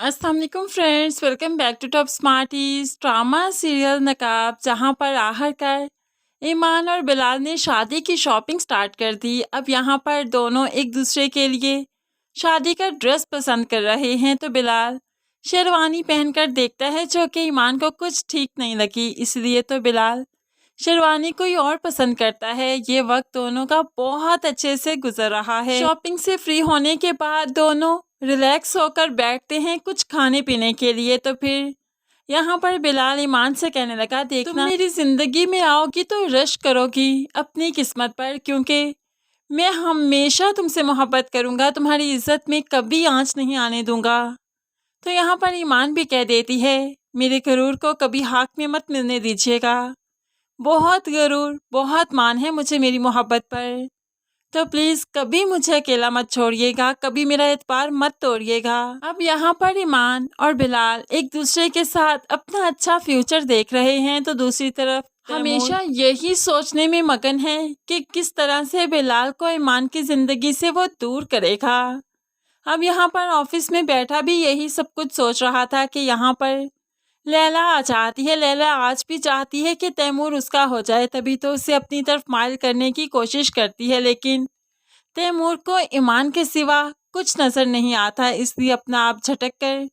अस्सलाम वालेकुम friends, welcome back to Top Smarties. Drama serial Naqab, जहां पर आखिरकार ईमान और बिलाल ने शादी की शॉपिंग स्टार्ट कर दी। अब यहां पर दोनों एक दूसरे के लिए शादी का ड्रेस पसंद कर रहे हैं, तो बिलाल शेरवानी पहनकर देखता है जो कि ईमान को कुछ ठीक नहीं लगी, इसलिए तो बिलाल शेरवानी कोई और पसंद करता है। ये वक्त दोनों का बहुत अच्छे से गुजर रहा है। शॉपिंग से फ्री होने के बाद दोनों रिलैक्स होकर बैठते हैं कुछ खाने पीने के लिए। तो फिर यहाँ पर बिलाल ईमान से कहने लगा, देखना तुम मेरी जिंदगी में आओगी तो रश करोगी अपनी किस्मत पर, क्योंकि मैं हमेशा तुमसे मोहब्बत करूंगा, तुम्हारी इज्जत में कभी आंच नहीं आने दूंगा। तो यहाँ पर ईमान भी कह देती है, मेरे गरूर को कभी हाथ में मत मिलने दीजिएगा, बहुत गरूर बहुत मान है मुझे मेरी मोहब्बत पर, तो प्लीज कभी मुझे अकेला मत छोड़िएगा, कभी मेरा एतबार मत तोड़िएगा। अब यहाँ पर ईमान और बिलाल एक दूसरे के साथ अपना अच्छा फ्यूचर देख रहे हैं, तो दूसरी तरफ हमेशा यही सोचने में मगन है कि किस तरह से बिलाल को ईमान की जिंदगी से वो दूर करेगा। अब यहाँ पर ऑफिस में बैठा भी यही सब कुछ सोच रहा था कि यहाँ पर लैला आ चाहती है, लैला आज भी चाहती है कि तैमूर उसका हो जाए, तभी तो उसे अपनी तरफ माइल करने की कोशिश करती है, लेकिन तैमूर को ईमान के सिवा कुछ नजर नहीं आता, इसलिए अपना आप झटक कर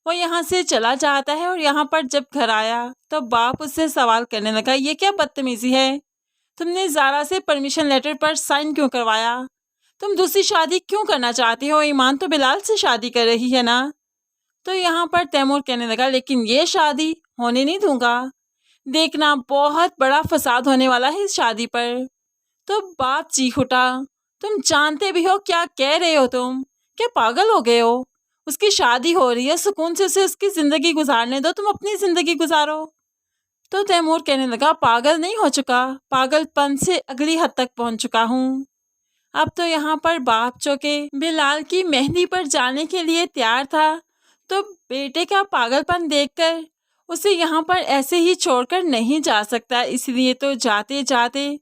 वो यहाँ से चला जाता है। और यहाँ पर जब घर आया तो बाप उससे सवाल करने लगा, ये क्या बदतमीजी है, तुमने ज़ारा से परमिशन लेटर पर साइन क्यों करवाया, तुम दूसरी शादी क्यों करना चाहती हो, ईमान तो बिलाल से शादी कर रही है ना। तो यहाँ पर तैमूर कहने लगा, लेकिन ये शादी होने नहीं दूंगा, देखना बहुत बड़ा फसाद होने वाला है इस शादी पर। तो बाप चीख उठा, तुम जानते भी हो क्या कह रहे हो, तुम क्या पागल हो गए हो, उसकी शादी हो रही है, सुकून से उसे उसकी जिंदगी गुजारने दो, तुम अपनी जिंदगी गुजारो। तो तैमूर कहने लगा, पागल नहीं हो चुका, पागलपन से अगली हद तक पहुंच चुका हूँ। अब तो यहाँ पर बाप जो के बिलाल की मेहंदी पर जाने के लिए तैयार था, तो बेटे का पागलपन देखकर उसे यहाँ पर ऐसे ही छोड़कर नहीं जा सकता, इसलिए तो जाते जाते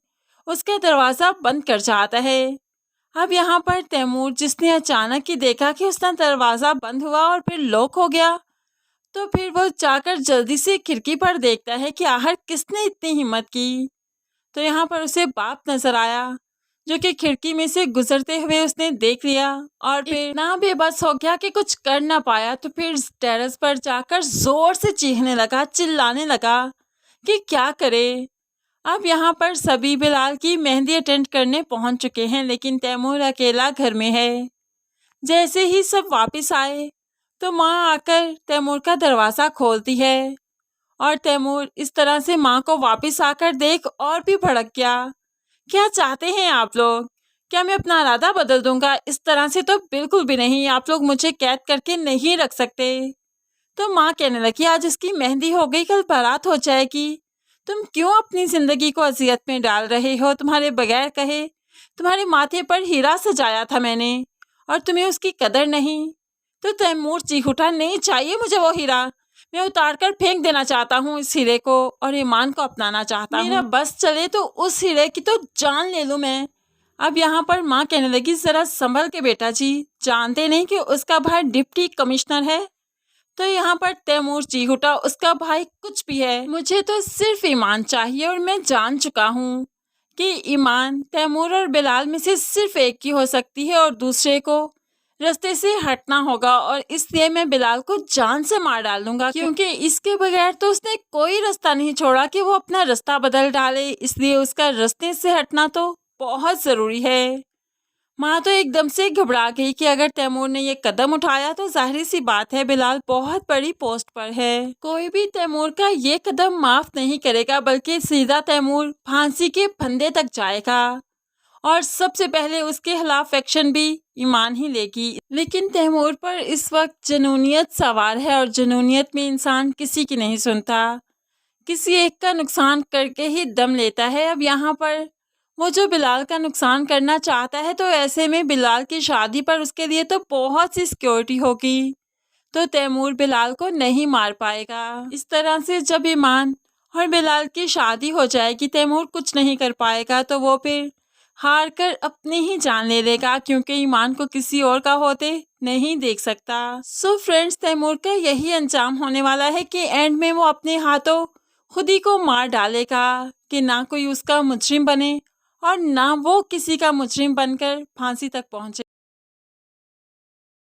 उसका दरवाज़ा बंद कर जाता है। अब यहाँ पर तैमूर, जिसने अचानक ही देखा कि उसका दरवाज़ा बंद हुआ और फिर लॉक हो गया, तो फिर वो जाकर जल्दी से खिड़की पर देखता है कि आखिर किसने इतनी हिम्मत की। तो यहाँ पर उसे बाप नजर आया, जो कि खिड़की में से गुजरते हुए उसने देख लिया और फिर इतना बेबस हो गया कि कुछ कर ना पाया। तो फिर टेरेस पर जाकर जोर से चीखने लगा, चिल्लाने लगा कि क्या करे। अब यहाँ पर सभी बिलाल की मेहंदी अटेंड करने पहुंच चुके हैं, लेकिन तैमूर अकेला घर में है। जैसे ही सब वापस आए तो माँ आकर तैमूर का दरवाज़ा खोलती है, और तैमूर इस तरह से माँ को वापस आकर देख और भी भड़क गया। क्या चाहते हैं आप लोग, क्या मैं अपना इरादा बदल दूंगा, इस तरह से तो बिल्कुल भी नहीं, आप लोग मुझे कैद करके नहीं रख सकते। तो माँ कहने लगी, आज इसकी मेहंदी हो गई, कल बारात हो जाएगी, तुम क्यों अपनी जिंदगी को अजियत में डाल रहे हो, तुम्हारे बगैर कहे तुम्हारे माथे पर हीरा सजाया था मैंने और तुम्हें उसकी कदर नहीं। तो तैमूर चीख उठा, नहीं चाहिए मुझे वो हीरा, मैं उतार कर फेंक देना चाहता हूँ इस हीरे को और ईमान को अपनाना चाहता हूँ, मेरा बस चले तो उस हीरे की तो जान ले लूँ मैं। अब यहाँ पर माँ कहने लगी, जरा संभल के बेटा जी, जानते नहीं कि उसका भाई डिप्टी कमिश्नर है। तो यहाँ पर तैमूर चीख उठा, उसका भाई कुछ भी है, मुझे तो सिर्फ ईमान चाहिए, और मैं जान चुका हूँ कि ईमान तैमूर और बिलाल में से सिर्फ एक ही हो सकती है और दूसरे को रास्ते से हटना होगा, और इसलिए मैं बिलाल को जान से मार डाल दूंगा, क्योंकि इसके बगैर तो उसने कोई रास्ता नहीं छोड़ा कि वो अपना रास्ता बदल डाले, इसलिए उसका रास्ते से हटना तो बहुत ज़रूरी है। माँ तो एकदम से घबरा गई कि अगर तैमूर ने ये कदम उठाया तो जाहिर सी बात है बिलाल बहुत बड़ी पोस्ट पर है, कोई भी तैमूर का ये कदम माफ़ नहीं करेगा, बल्कि सीधा तैमूर फांसी के फंदे तक जाएगा और सबसे पहले उसके खिलाफ एक्शन भी ईमान ही लेगी। लेकिन तैमूर पर इस वक्त जुनूनियत सवार है, और जुनूनियत में इंसान किसी की नहीं सुनता, किसी एक का नुकसान करके ही दम लेता है। अब यहाँ पर वो जो बिलाल का नुकसान करना चाहता है, तो ऐसे में बिलाल की शादी पर उसके लिए तो बहुत सी सिक्योरिटी होगी, तो तैमूर बिलाल को नहीं मार पाएगा। इस तरह से जब ईमान और बिलाल की शादी हो जाएगी, तैमूर कुछ नहीं कर पाएगा, तो वो फिर हार कर अपनी ही जान ले लेगा, क्योंकि ईमान को किसी और का होते नहीं देख सकता। सो फ्रेंड्स, तैमूर का यही अंजाम होने वाला है कि एंड में वो अपने हाथों खुद ही को मार डालेगा, कि ना कोई उसका मुजरिम बने और ना वो किसी का मुजरिम बनकर फांसी तक पहुंचे।